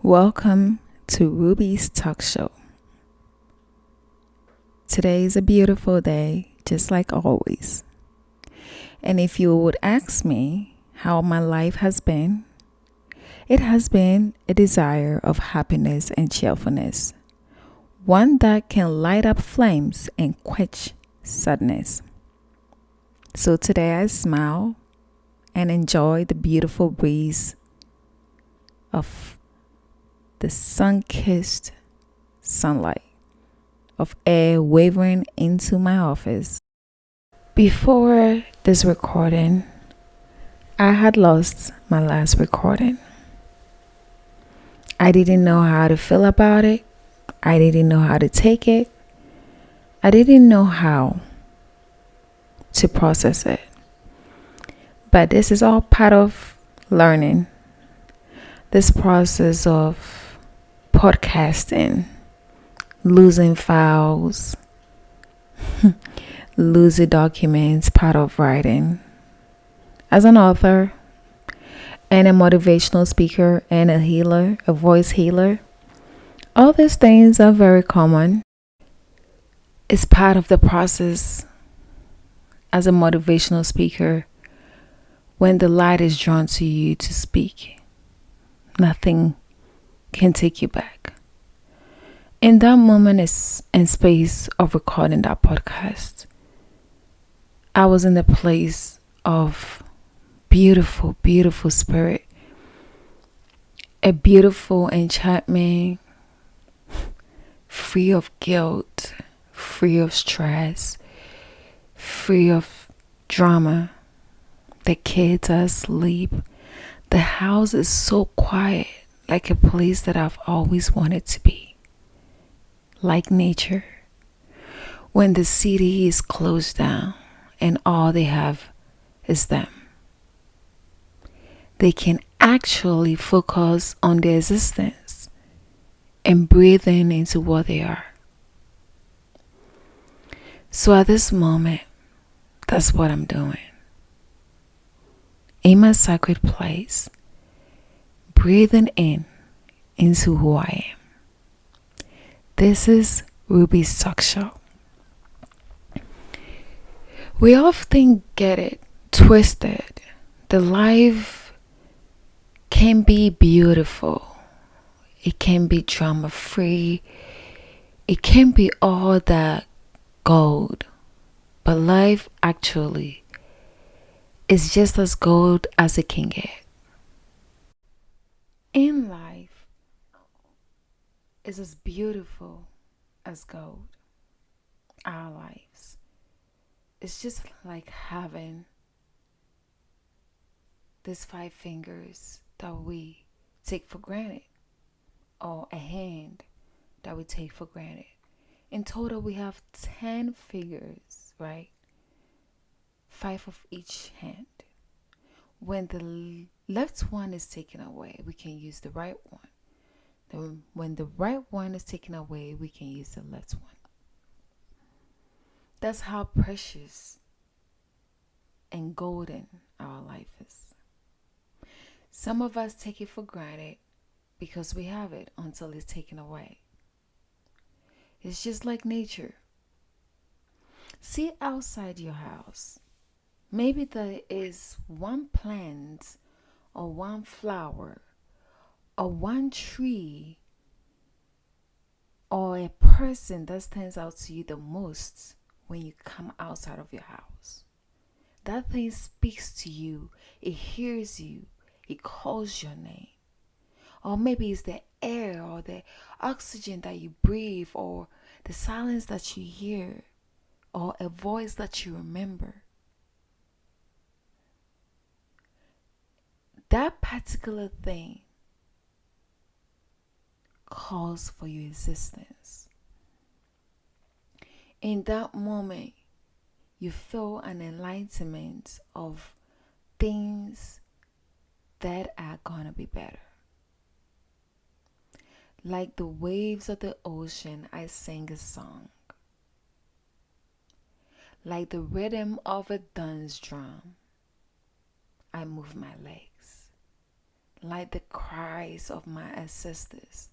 Welcome to Ruby's Talk Show. Today is a beautiful day, just like always. And if you would ask me how my life has been, it has been a desire of happiness and cheerfulness, one that can light up flames and quench sadness. So today I smile and enjoy the beautiful breeze of the sun-kissed sunlight of air wavering into my office. Before this recording, I had lost my last recording. I didn't know how to feel about it. I didn't know how to take it. I didn't know how to process it. But this is all part of learning. This process of podcasting, losing files, losing documents, part of writing. As an author and a motivational speaker and a healer, a voice healer, all these things are very common. It's part of the process as a motivational speaker. When the light is drawn to you to speak, nothing can take you back. In that moment and space of recording that podcast, I was in the place of beautiful, beautiful spirit, a beautiful enchantment, free of guilt, free of stress, free of drama. The kids are asleep. The house is so quiet, like a place that I've always wanted to be. Like nature, when the city is closed down and all they have is them. They can actually focus on their existence and breathing into what they are. So at this moment, that's what I'm doing. In my sacred place, breathing into who I am. This is Ruby's Talk Show. We often get it twisted. The life can be beautiful. It can be drama free. It can be all that gold. But life actually is just as gold as it can get. In life, is as beautiful as gold. Our lives. It's just like having these 5 fingers that we take for granted, or a hand that we take for granted. In total, we have 10 fingers, right? 5 of each hand. When the left one is taken away, we can use the right one. Then when the right one is taken away, we can use the left one. That's how precious and golden our life is. Some of us take it for granted because we have it until it's taken away. It's just like nature. See outside your house. Maybe there is one plant or one flower or one tree or a person that stands out to you the most when you come outside of your house. That thing speaks to you. It hears you. It calls your name. Or maybe it's the air or the oxygen that you breathe, or the silence that you hear, or a voice that you remember. That particular thing calls for your existence. In that moment, you feel an enlightenment of things that are gonna be better. Like the waves of the ocean, I sing a song. Like the rhythm of a dance drum, I move my legs. like the cries of my ancestors.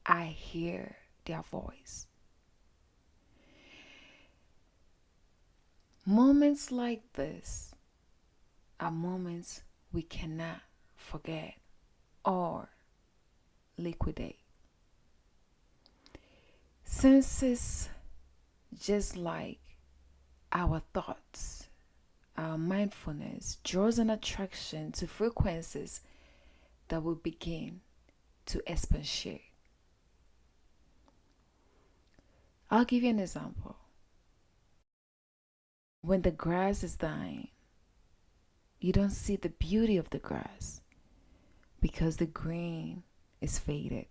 I hear their voice. Moments like this are moments we cannot forget or liquidate. Since it's just like our thoughts, our mindfulness draws an attraction to frequencies that will begin to expatiate. I'll give you an example. When the grass is dying, you don't see the beauty of the grass because the green is faded.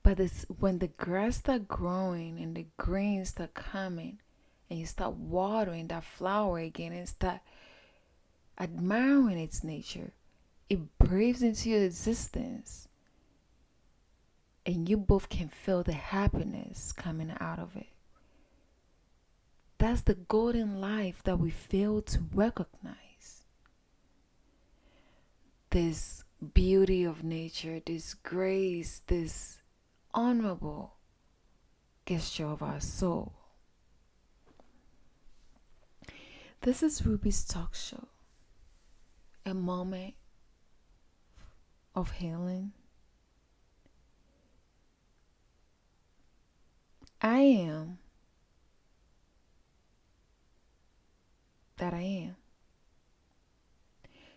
But it's when the grass start growing and the green start coming and you start watering that flower again and start admiring its nature, it breathes into your existence and you both can feel the happiness coming out of it. That's the golden life that we fail to recognize. This beauty of nature, this grace, this honorable gesture of our soul. This is Ruby's talk show, a moment of healing. I am that I am.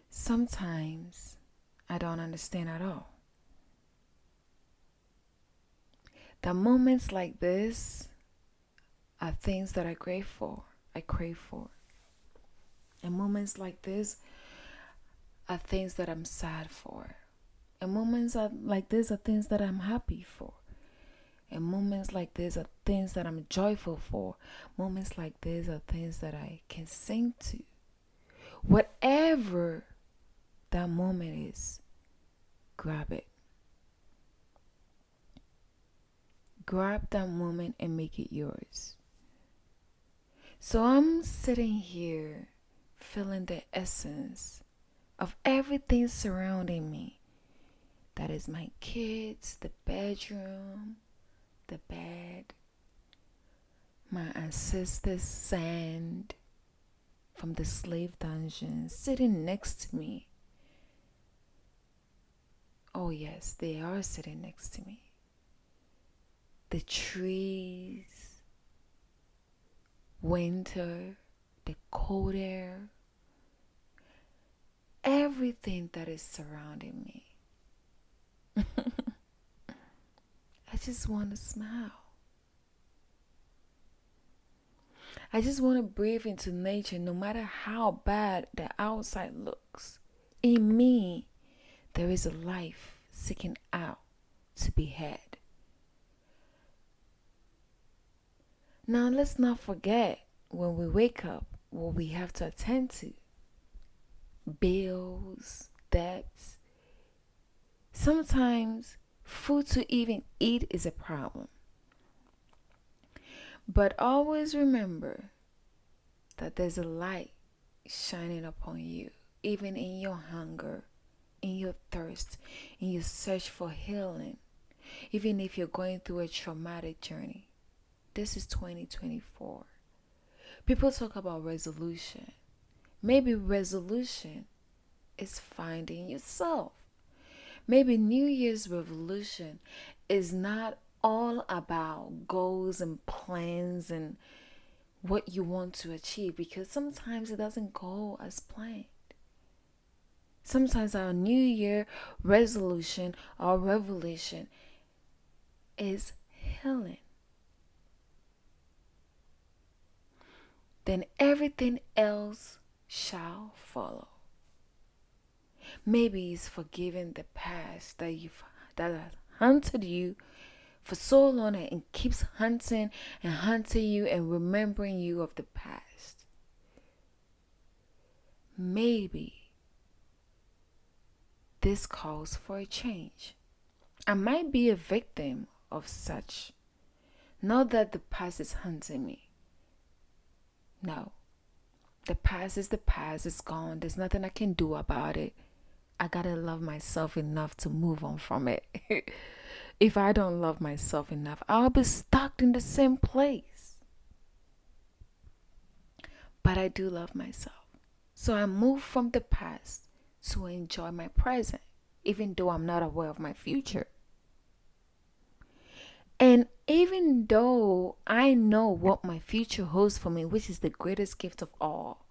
Sometimes I don't understand at all. The moments like this are things that I crave for. And moments like this are things that I'm sad for. And moments like this are things that I'm happy for. And moments like this are things that I'm joyful for. Moments like this are things that I can sing to. Whatever that moment is, grab it. Grab that moment and make it yours. So I'm sitting here feeling the essence of everything surrounding me. That is my kids, the bedroom, the bed, my ancestors' sand from the slave dungeon sitting next to me. Oh yes, they are sitting next to me. The trees, winter, the cold air, everything that is surrounding me. I just want to smile. I just want to breathe into nature no matter how bad the outside looks. In me, there is a life seeking out to be had. Now, let's not forget when we wake up what we have to attend to. Bills, debts. Sometimes food to even eat is a problem. But always remember that there's a light shining upon you, even in your hunger, in your thirst, in your search for healing, even if you're going through a traumatic journey. This is 2024. People talk about resolution. Maybe resolution is finding yourself. Maybe New Year's revolution is not all about goals and plans and what you want to achieve, because sometimes it doesn't go as planned. Sometimes our New Year resolution or revelation is healing. Then everything else shall follow. Maybe it's forgiving the past that has hunted you for so long and keeps hunting and hunting you and remembering you of the past. Maybe this calls for a change. I might be a victim of such. Not that the past is hunting me. No. The past is the past. It's gone. There's nothing I can do about it. I gotta love myself enough to move on from it. If I don't love myself enough, I'll be stuck in the same place. But I do love myself. So I move from the past to enjoy my present, even though I'm not aware of my future. And even though I know what my future holds for me, which is the greatest gift of all,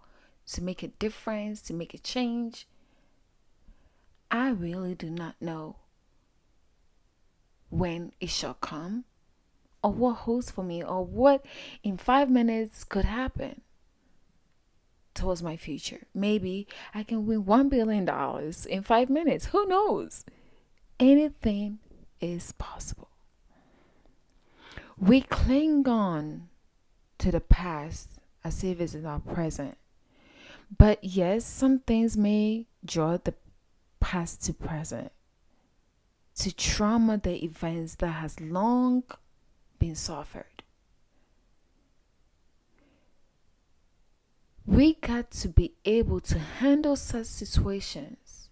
to make a difference, to make a change, I really do not know when it shall come, or what holds for me, or what in 5 minutes could happen towards my future. Maybe I can win $1 billion in 5 minutes. Who knows? Anything is possible. We cling on to the past as if it's in our present. But yes, some things may draw the past to present, to trauma the events that has long been suffered. We got to be able to handle such situations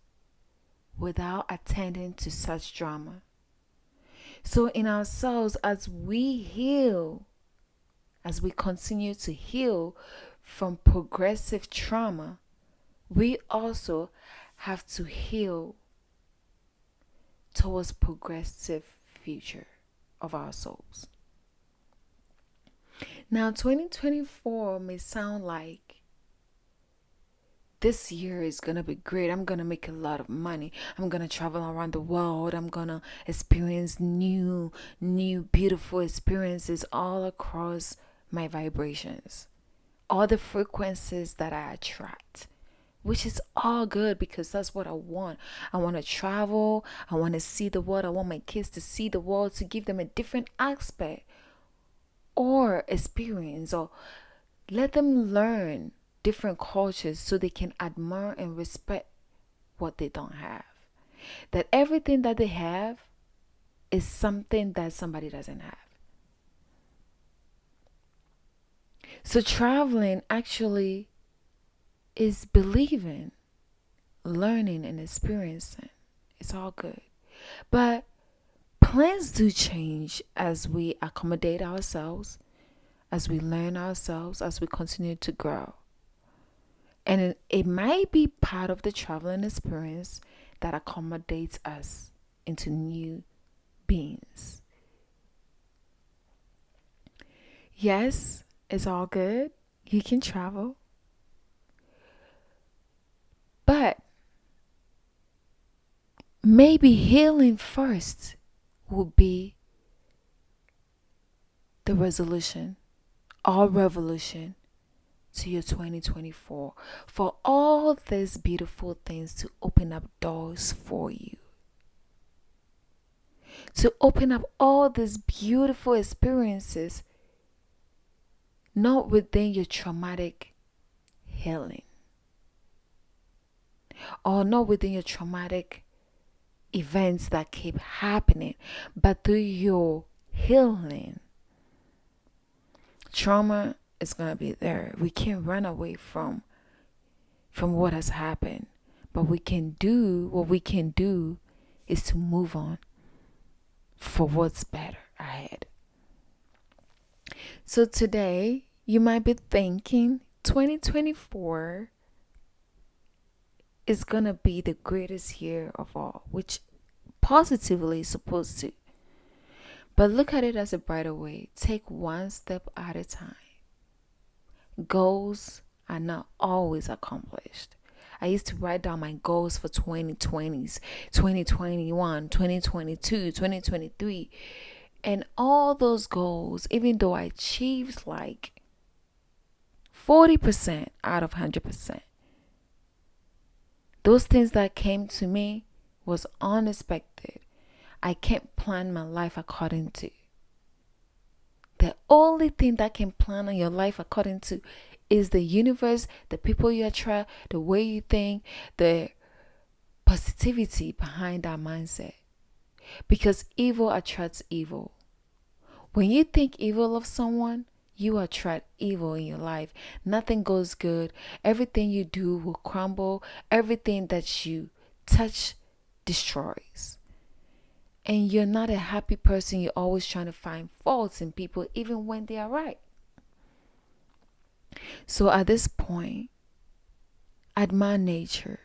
without attending to such drama. So in ourselves, as we heal, as we continue to heal from progressive trauma, we also have to heal towards progressive future of our souls. Now, 2024 may sound like this year is going to be great. I'm going to make a lot of money. I'm going to travel around the world. I'm going to experience new, beautiful experiences all across my vibrations, all the frequencies that I attract, which is all good because that's what I want. I want to travel. I want to see the world. I want my kids to see the world, to give them a different aspect or experience, or let them learn different cultures so they can admire and respect what they don't have. That everything that they have is something that somebody doesn't have. So traveling actually is believing, learning, and experiencing. It's all good. But plans do change as we accommodate ourselves, as we learn ourselves, as we continue to grow. And it might be part of the traveling experience that accommodates us into new beings. Yes, it's all good. You can travel. But maybe healing first will be the resolution or revolution to your 2024, for all these beautiful things to open up doors for you, to open up all these beautiful experiences, not within your traumatic healing, or not within your traumatic events that keep happening, but through your healing. Trauma is going to be there. We can't run away from what has happened, but what we can do is to move on for what's better ahead. So today you might be thinking 2024 is going to be the greatest year of all, which positively is supposed to. But look at it as a brighter way. Take one step at a time. Goals are not always accomplished. I used to write down my goals for 2020s, 2021, 2022, 2023. And all those goals, even though I achieved like 40% out of 100%, those things that came to me was unexpected. I can't plan my life according to. The only thing that can plan on your life according to is the universe, the people you attract, the way you think, the positivity behind that mindset. Because evil attracts evil. When you think evil of someone, you attract evil in your life. Nothing goes good. Everything you do will crumble. Everything that you Touch destroys. And you're not a happy person. You're always trying to find faults in people, even when they are right. So at this point, admire nature,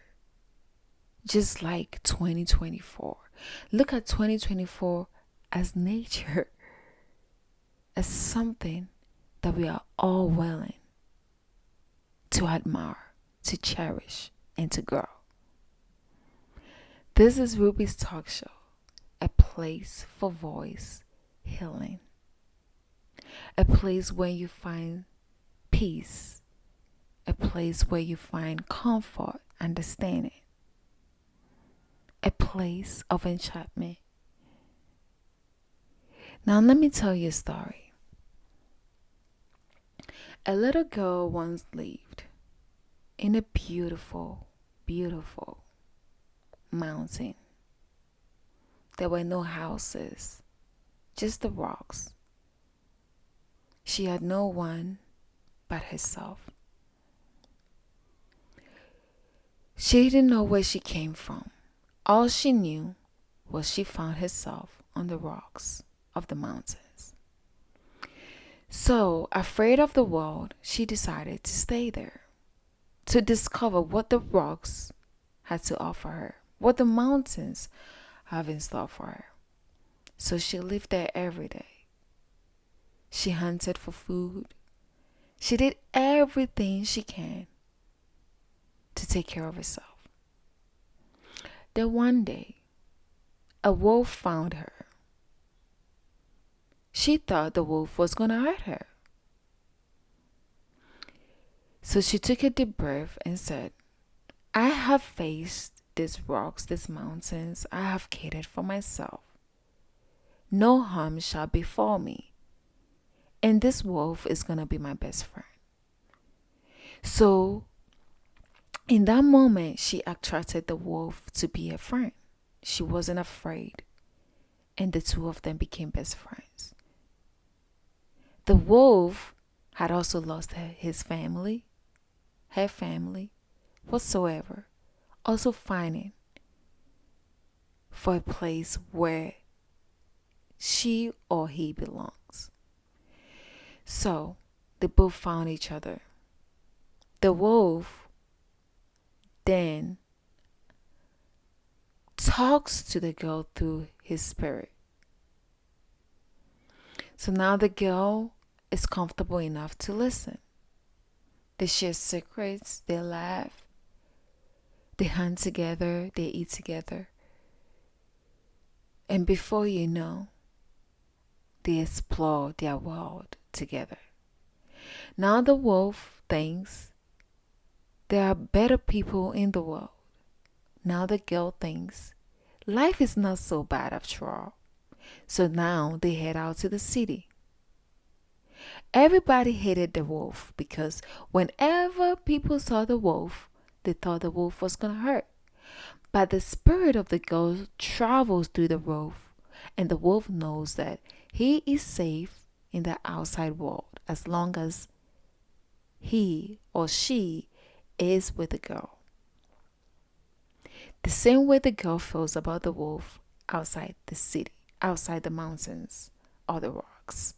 just like 2024. Look at 2024 as nature, as something that we are all willing to admire, to cherish, and to grow. This is Ruby's Talk Show, a place for voice healing, a place where you find peace, a place where you find comfort, understanding, a place of enchantment. Now, let me tell you a story. A little girl once lived in a beautiful, beautiful mountain. There were no houses, just the rocks. She had no one but herself. She didn't know where she came from. All she knew was she found herself on the rocks of the mountains. So, afraid of the world, she decided to stay there, to discover what the rocks had to offer her, what the mountains have in store for her. So she lived there every day. She hunted for food. She did everything she can to take care of herself. Then one day, a wolf found her. She thought the wolf was going to hurt her. So she took a deep breath and said, I have faced these rocks, these mountains. I have catered for myself. No harm shall befall me. And this wolf is going to be my best friend. So in that moment, she attracted the wolf to be a friend. She wasn't afraid. And the two of them became best friends. The wolf had also lost his family, her family, whatsoever. Also finding for a place where she or he belongs. So they both found each other. The wolf then talks to the girl through his spirit. So now the girl is comfortable enough to listen. They share secrets, they laugh, they hunt together, they eat together. And before you know, they explore their world together. Now the wolf thinks there are better people in the world. Now the girl thinks life is not so bad after all. So now they head out to the city. Everybody hated the wolf because whenever people saw the wolf, they thought the wolf was going to hurt. But the spirit of the girl travels through the wolf, and the wolf knows that he is safe in the outside world as long as he or she is with the girl. The same way the girl feels about the wolf outside the city, outside the mountains or the rocks.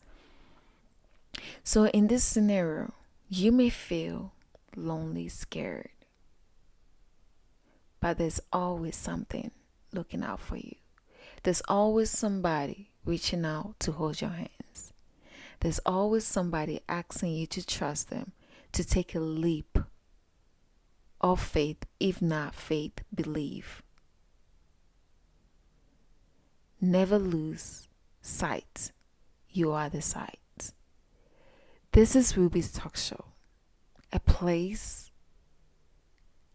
So in this scenario, you may feel lonely, scared, but there's always something looking out for you. There's always somebody reaching out to hold your hands. There's always somebody asking you to trust them, to take a leap of faith. If not faith, believe. Never lose sight. You are the sight. This is Ruby's Talk Show, a place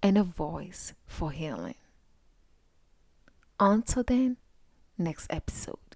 and a voice for healing. Until then, next episode.